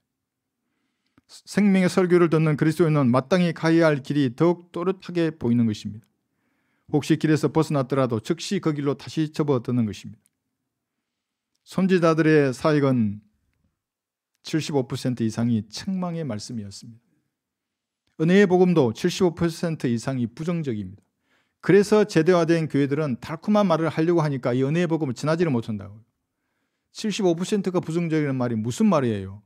생명의 설교를 듣는 그리스도인은 마땅히 가야 할 길이 더욱 또렷하게 보이는 것입니다. 혹시 길에서 벗어났더라도 즉시 그 길로 다시 접어드는 것입니다. 선지자들의 사역은 75% 이상이 책망의 말씀이었습니다. 은혜의 복음도 75% 이상이 부정적입니다. 그래서 제대화된 교회들은 달콤한 말을 하려고 하니까 이 은혜의 복음을 지나지를 못한다고요. 75%가 부정적이라는 말이 무슨 말이에요?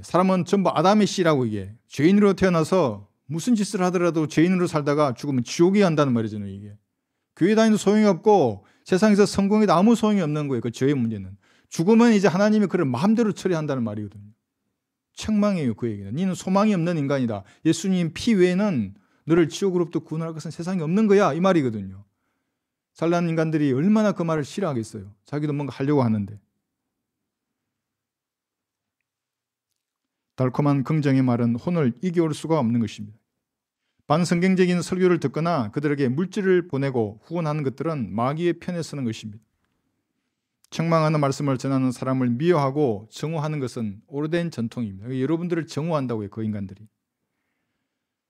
사람은 전부 아담의 씨라고 이게 죄인으로 태어나서 무슨 짓을 하더라도 죄인으로 살다가 죽으면 지옥에 간다는 말이잖아요. 이게 교회 다니도 소용이 없고 세상에서 성공해도 아무 소용이 없는 거예요. 그 죄의 문제는 죽으면 이제 하나님이 그를 마음대로 처리한다는 말이거든요. 책망이에요. 그 얘기는 너는 소망이 없는 인간이다. 예수님 피 외에는 너를 지옥으로부터 구원할 것은 세상에 없는 거야 이 말이거든요. 잘난 인간들이 얼마나 그 말을 싫어하겠어요. 자기도 뭔가 하려고 하는데. 달콤한 긍정의 말은 혼을 이겨올 수가 없는 것입니다. 반성경적인 설교를 듣거나 그들에게 물질을 보내고 후원하는 것들은 마귀의 편에 서는 것입니다. 책망하는 말씀을 전하는 사람을 미워하고 정오하는 것은 오래된 전통입니다. 여러분들을 정오한다고요. 그 인간들이.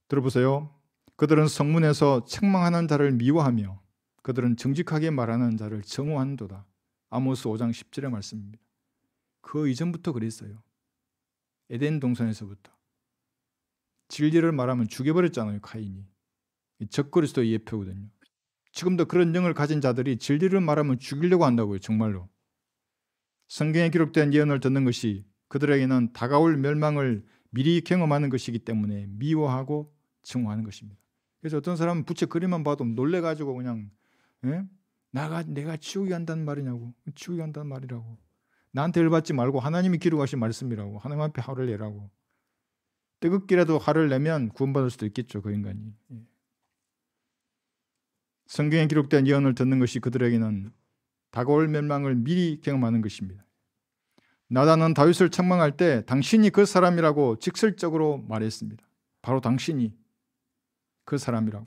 들어보세요. 그들은 성문에서 책망하는 자를 미워하며 그들은 정직하게 말하는 자를 정오한도다. 아모스 5장 10절의 말씀입니다. 그 이전부터 그랬어요. 에덴 동산에서부터. 진리를 말하면 죽여버렸잖아요. 카인이. 적그리스도의 예표거든요. 지금도 그런 영을 가진 자들이 진리를 말하면 죽이려고 한다고요. 정말로. 성경에 기록된 예언을 듣는 것이 그들에게는 다가올 멸망을 미리 경험하는 것이기 때문에 미워하고 증오하는 것입니다. 그래서 어떤 사람은 부채 그림만 봐도 놀래가지고 그냥 내가 지옥에 간다는 말이냐고. 지옥에 간다는 말이라고. 나한테 열받지 말고 하나님이 기록하신 말씀이라고. 하나님 앞에 화를 내라고. 뜨겁기라도 화를 내면 구원받을 수도 있겠죠. 그 인간이. 성경에 기록된 예언을 듣는 것이 그들에게는 다가올 멸망을 미리 경험하는 것입니다. 나단은 다윗을 책망할 때 당신이 그 사람이라고 직설적으로 말했습니다. 바로 당신이 그 사람이라고.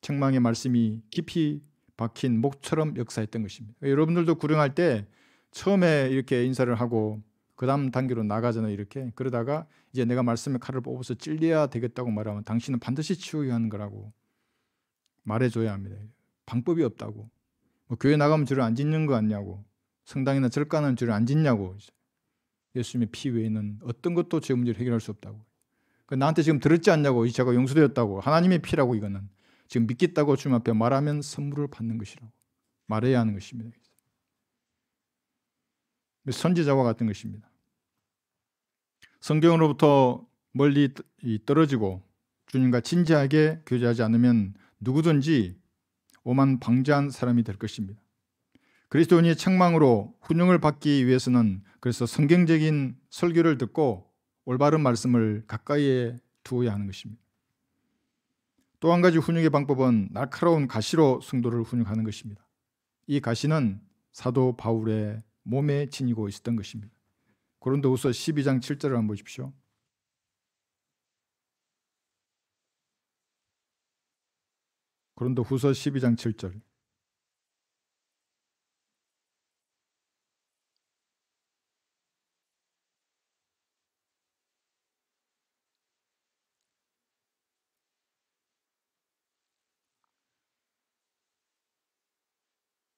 책망의 말씀이 깊이 박힌 목처럼 역사했던 것입니다. 여러분들도 구령할 때 처음에 이렇게 인사를 하고 그 다음 단계로 나가잖아요. 이렇게. 그러다가 이제 내가 말씀의 칼을 뽑아서 찔려야 되겠다고 말하면 당신은 반드시 치우게 하는 거라고 말해줘야 합니다. 방법이 없다고. 뭐 교회 나가면 죄를 안 짓는 거 아니냐고. 성당이나 절간은 죄를 안 짓냐고. 예수님의 피 외에는 어떤 것도 죄 문제를 해결할 수 없다고. 나한테 지금 들었지 않냐고. 제가 용서되었다고. 하나님의 피라고. 이거는 지금 믿겠다고 주님 앞에 말하면 선물을 받는 것이라고 말해야 하는 것입니다. 선지자와 같은 것입니다. 성경으로부터 멀리 떨어지고 주님과 진지하게 교제하지 않으면 누구든지 오만방자한 사람이 될 것입니다. 그리스도인이 책망으로 훈육을 받기 위해서는 그래서 성경적인 설교를 듣고 올바른 말씀을 가까이에 두어야 하는 것입니다. 또 한 가지 훈육의 방법은 날카로운 가시로 성도를 훈육하는 것입니다. 이 가시는 사도 바울의 몸에 지니고 있었던 것입니다. 고린도후서 12장 7절을 한번 보십시오. 고린도후서 12장 7절.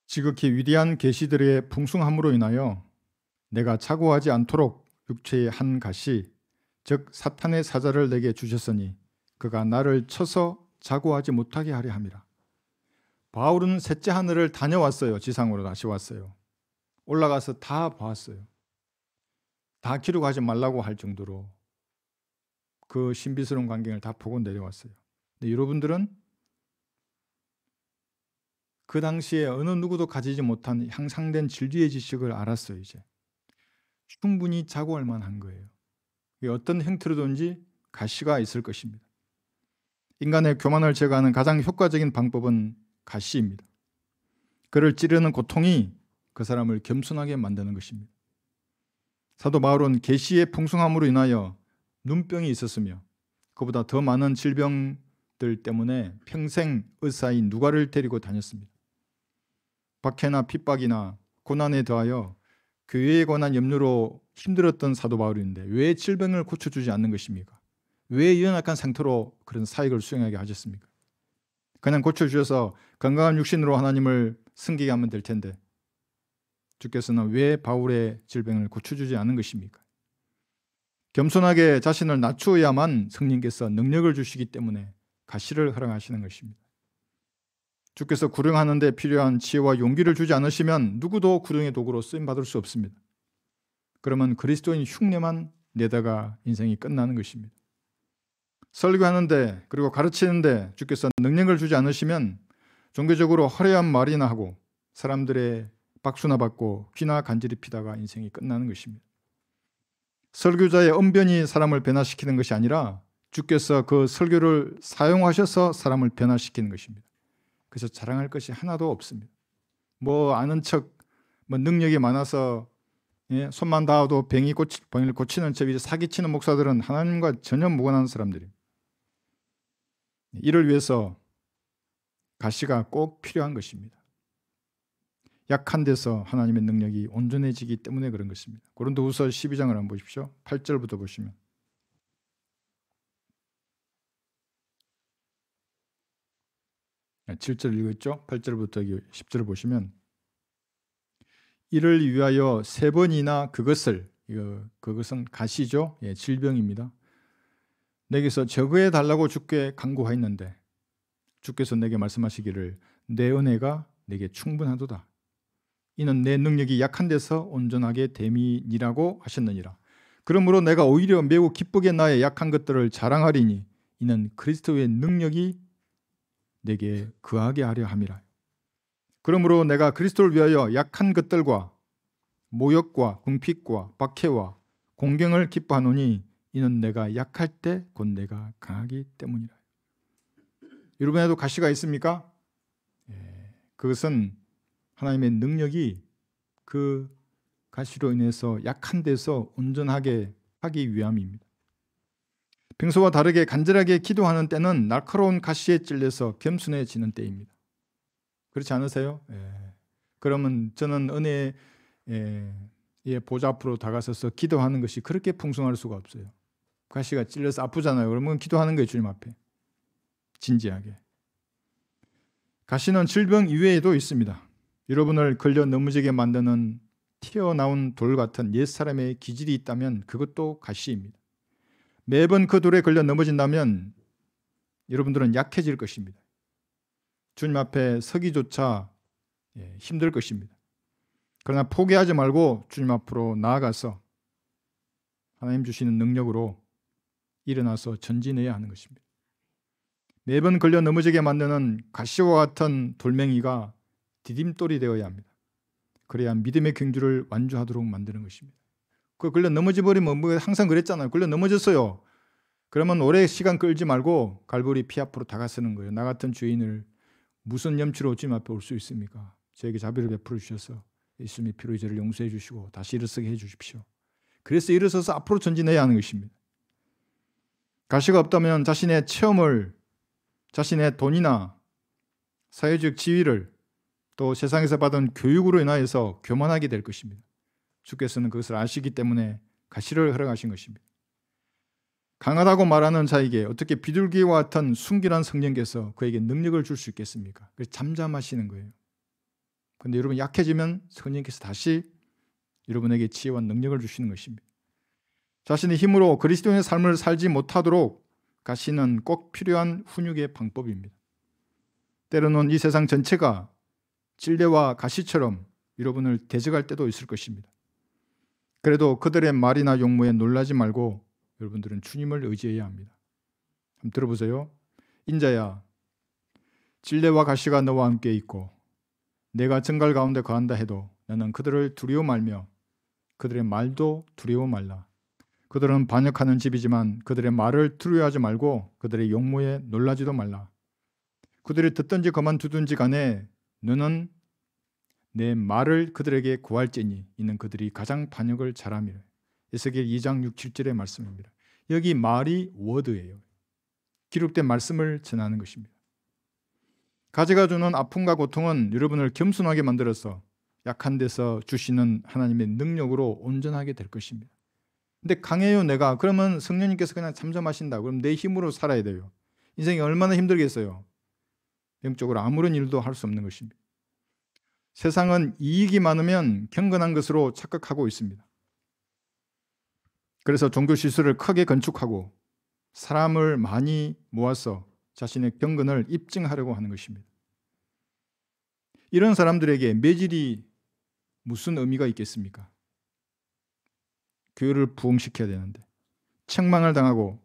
지극히 위대한 계시들의 풍성함으로 인하여 내가 착오하지 않도록 육체의 한 가시 즉 사탄의 사자를 내게 주셨으니 그가 나를 쳐서 자고하지 못하게 하려 함이라. 바울은 셋째 하늘을 다녀왔어요. 지상으로 다시 왔어요. 올라가서 다 보았어요. 다 기록하지 말라고 할 정도로 그 신비스러운 광경을 다 보고 내려왔어요. 근데 여러분들은 그 당시에 어느 누구도 가지지 못한 향상된 진리의 지식을 알았어요. 이제 충분히 자고할 만한 거예요. 어떤 형태로든지 가시가 있을 것입니다. 인간의 교만을 제거하는 가장 효과적인 방법은 가시입니다. 그를 찌르는 고통이 그 사람을 겸손하게 만드는 것입니다. 사도 바울은 계시의 풍성함으로 인하여 눈병이 있었으며 그보다 더 많은 질병들 때문에 평생 의사인 누가를 데리고 다녔습니다. 박해나 핍박이나 고난에 더하여 교회에 관한 염려로 힘들었던 사도 바울인데 왜 질병을 고쳐주지 않는 것입니까? 왜 연약한 상태로 그런 사역을 수행하게 하셨습니까? 그냥 고쳐주셔서 건강한 육신으로 하나님을 섬기게 하면 될 텐데 주께서는 왜 바울의 질병을 고쳐주지 않은 것입니까? 겸손하게 자신을 낮추어야만 성령께서 능력을 주시기 때문에 가시를 허락하시는 것입니다. 주께서 구령하는 데 필요한 지혜와 용기를 주지 않으시면 누구도 구령의 도구로 쓰임받을 수 없습니다. 그러면 그리스도인 흉내만 내다가 인생이 끝나는 것입니다. 설교하는데 그리고 가르치는데 주께서 능력을 주지 않으시면 종교적으로 화려한 말이나 하고 사람들의 박수나 받고 귀나 간절히 피다가 인생이 끝나는 것입니다. 설교자의 언변이 사람을 변화시키는 것이 아니라 주께서 그 설교를 사용하셔서 사람을 변화시키는 것입니다. 그래서 자랑할 것이 하나도 없습니다. 뭐 아는 척, 뭐 능력이 많아서 손만 닿아도 병을 고치는 척 사기치는 목사들은 하나님과 전혀 무관한 사람들입니다. 이를 위해서 가시가 꼭 필요한 것입니다. 약한 데서 하나님의 능력이 온전해지기 때문에 그런 것입니다. 고린도후서 12장을 한번 보십시오. 8절부터 보시면 7절 읽었죠? 8절부터 10절을 보시면 이를 위하여 3번이나 그것은 가시죠. 질병입니다. 내게서 저거해 달라고 주께 간구하였는데 주께서 내게 말씀하시기를 내 은혜가 내게 충분하도다. 이는 내 능력이 약한 데서 온전하게 됨이니라고 하셨느니라. 그러므로 내가 오히려 매우 기쁘게 나의 약한 것들을 자랑하리니 이는 그리스도의 능력이 내게 거하게 하려 함이라. 그러므로 내가 그리스도를 위하여 약한 것들과 모욕과 궁핍과 박해와 공경을 기뻐하노니 이는 내가 약할 때 곧 내가 강하기 때문이라. 여러분에도 가시가 있습니까? 그것은 하나님의 능력이 그 가시로 인해서 약한 데서 온전하게 하기 위함입니다. 평소와 다르게 간절하게 기도하는 때는 날카로운 가시에 찔려서 겸손해지는 때입니다. 그렇지 않으세요? 그러면 저는 은혜의 보좌 앞으로 다가서서 기도하는 것이 그렇게 풍성할 수가 없어요. 가시가 찔려서 아프잖아요. 그러면 기도하는 거예요. 주님 앞에 진지하게. 가시는 질병 이외에도 있습니다. 여러분을 걸려 넘어지게 만드는 튀어나온 돌 같은 옛사람의 기질이 있다면 그것도 가시입니다. 매번 그 돌에 걸려 넘어진다면 여러분들은 약해질 것입니다. 주님 앞에 서기조차 힘들 것입니다. 그러나 포기하지 말고 주님 앞으로 나아가서 하나님 주시는 능력으로 일어나서 전진해야 하는 것입니다. 매번 걸려 넘어지게 만드는 가시와 같은 돌멩이가 디딤돌이 되어야 합니다. 그래야 믿음의 경주를 완주하도록 만드는 것입니다. 그 걸려 넘어져 버리면 항상 그랬잖아요. 걸려 넘어졌어요. 그러면 오래 시간 끌지 말고 갈보리 피 앞으로 다가서는 거예요. 나 같은 죄인을 무슨 염치로 주님 앞에 올 수 있습니까? 저에게 자비를 베풀어 주셔서 예수님의 피로 저를 용서해 주시고 다시 일어서게 해 주십시오. 그래서 일어서서 앞으로 전진해야 하는 것입니다. 가시가 없다면 자신의 체험을, 자신의 돈이나 사회적 지위를 또 세상에서 받은 교육으로 인하여서 교만하게 될 것입니다. 주께서는 그것을 아시기 때문에 가시를 허락하신 것입니다. 강하다고 말하는 자에게 어떻게 비둘기와 같은 순결한 성령께서 그에게 능력을 줄 수 있겠습니까? 그래서 잠잠하시는 거예요. 그런데 여러분 약해지면 성령께서 다시 여러분에게 지혜와 능력을 주시는 것입니다. 자신의 힘으로 그리스도인의 삶을 살지 못하도록 가시는 꼭 필요한 훈육의 방법입니다. 때로는 이 세상 전체가 찔레와 가시처럼 여러분을 대적할 때도 있을 것입니다. 그래도 그들의 말이나 용모에 놀라지 말고 여러분들은 주님을 의지해야 합니다. 한번 들어보세요. 인자야, 찔레와 가시가 너와 함께 있고 내가 정갈 가운데 거한다 해도 너는 그들을 두려워 말며 그들의 말도 두려워 말라. 그들은 반역하는 집이지만 그들의 말을 두려워하지 말고 그들의 용모에 놀라지도 말라. 그들이 듣든지 그만두든지 간에 너는 내 말을 그들에게 구할지니 이는 그들이 가장 반역을 잘함이라. 에스겔 2장 6, 7절의 말씀입니다. 여기 말이 워드예요. 기록된 말씀을 전하는 것입니다. 가지가 주는 아픔과 고통은 여러분을 겸손하게 만들어서 약한 데서 주시는 하나님의 능력으로 온전하게 될 것입니다. 근데 강해요 내가. 그러면 성령님께서 그냥 잠잠하신다. 그럼 내 힘으로 살아야 돼요. 인생이 얼마나 힘들겠어요. 영적으로 아무런 일도 할 수 없는 것입니다. 세상은 이익이 많으면 경건한 것으로 착각하고 있습니다. 그래서 종교 시설을 크게 건축하고 사람을 많이 모아서 자신의 경건을 입증하려고 하는 것입니다. 이런 사람들에게 매질이 무슨 의미가 있겠습니까? 교회를 부흥시켜야 되는데 책망을 당하고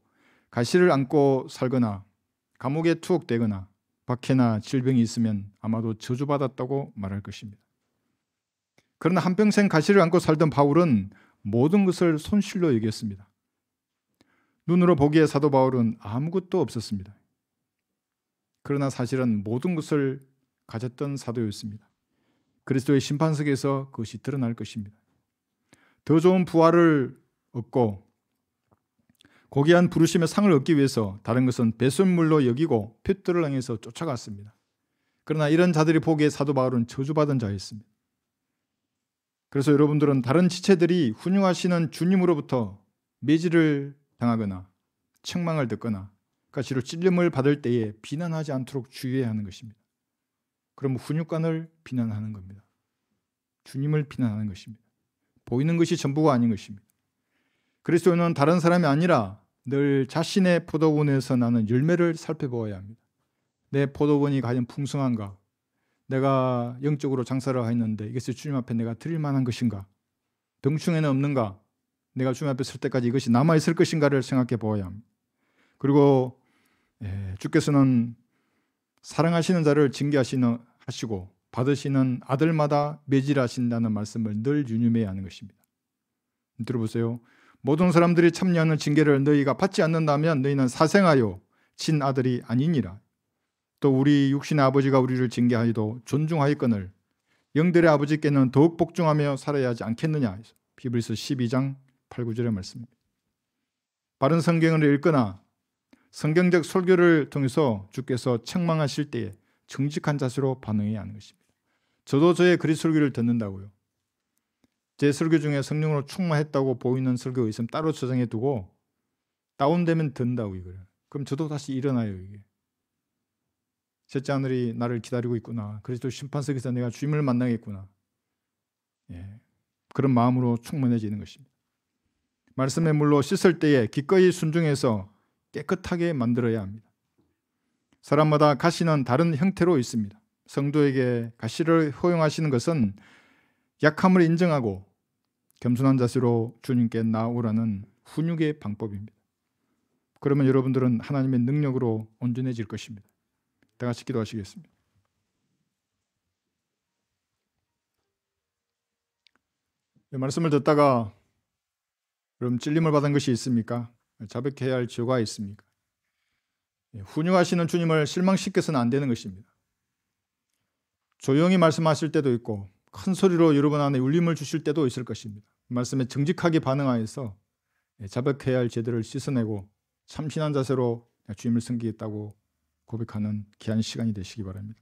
가시를 안고 살거나 감옥에 투옥되거나 박해나 질병이 있으면 아마도 저주받았다고 말할 것입니다. 그러나 한평생 가시를 안고 살던 바울은 모든 것을 손실로 여겼습니다. 눈으로 보기에 사도 바울은 아무것도 없었습니다. 그러나 사실은 모든 것을 가졌던 사도였습니다. 그리스도의 심판석에서 그것이 드러날 것입니다. 더 좋은 부활을 얻고 고귀한 부르심의 상을 얻기 위해서 다른 것은 배설물로 여기고 핏들을 향해서 쫓아갔습니다. 그러나 이런 자들이 보기에 사도 바울은 저주받은 자였습니다. 그래서 여러분들은 다른 지체들이 훈육하시는 주님으로부터 매질을 당하거나 책망을 듣거나 가시로 찔림을 받을 때에 비난하지 않도록 주의해야 하는 것입니다. 그럼 훈육관을 비난하는 겁니다. 주님을 비난하는 것입니다. 보이는 것이 전부가 아닌 것입니다. 그리스도인은 다른 사람이 아니라 늘 자신의 포도원에서 나는 열매를 살펴보아야 합니다. 내 포도원이 과연 풍성한가? 내가 영적으로 장사를 하였는데 이것이 주님 앞에 내가 드릴 만한 것인가? 덩충에는 없는가? 내가 주님 앞에 설 때까지 이것이 남아있을 것인가를 생각해 보아야 합니다. 그리고 주께서는 사랑하시는 자를 징계하시고 받으시는 아들마다 매질하신다는 말씀을 늘 유념해야 하는 것입니다. 들어보세요. 모든 사람들이 참여하는 징계를 너희가 받지 않는다면 너희는 사생하여 친아들이 아니니라. 또 우리 육신의 아버지가 우리를 징계하여도 존중하였거늘 영들의 아버지께는 더욱 복종하며 살아야 하지 않겠느냐. 히브리서 12장 8, 9절의 말씀입니다. 바른 성경을 읽거나 성경적 설교를 통해서 주께서 책망하실 때에 정직한 자세로 반응해야 하는 것입니다. 저도 저의 그리스도 설교를 듣는다고요. 제 설교 중에 성령으로 충만했다고 보이는 설교가 있으면 따로 저장해 두고 다운되면 듣는다고 이거예요. 그럼 저도 다시 일어나요. 이게 셋째 하늘이 나를 기다리고 있구나. 그리스도 심판석에서 내가 주님을 만나겠구나. 그런 마음으로 충만해지는 것입니다. 말씀의 물로 씻을 때에 기꺼이 순종해서 깨끗하게 만들어야 합니다. 사람마다 가시는 다른 형태로 있습니다. 성도에게 가시를 허용하시는 것은 약함을 인정하고 겸손한 자세로 주님께 나오라는 훈육의 방법입니다. 그러면 여러분들은 하나님의 능력으로 온전해질 것입니다. 다 같이 기도하시겠습니다. 이 말씀을 듣다가 그럼 찔림을 받은 것이 있습니까? 자백해야 할 죄가 있습니까? 훈육하시는 주님을 실망시켜서는 안 되는 것입니다. 조용히 말씀하실 때도 있고 큰 소리로 여러분 안에 울림을 주실 때도 있을 것입니다. 말씀에 정직하게 반응하여서 자백해야 할 죄들을 씻어내고 참신한 자세로 주님을 섬기겠다고 고백하는 귀한 시간이 되시기 바랍니다.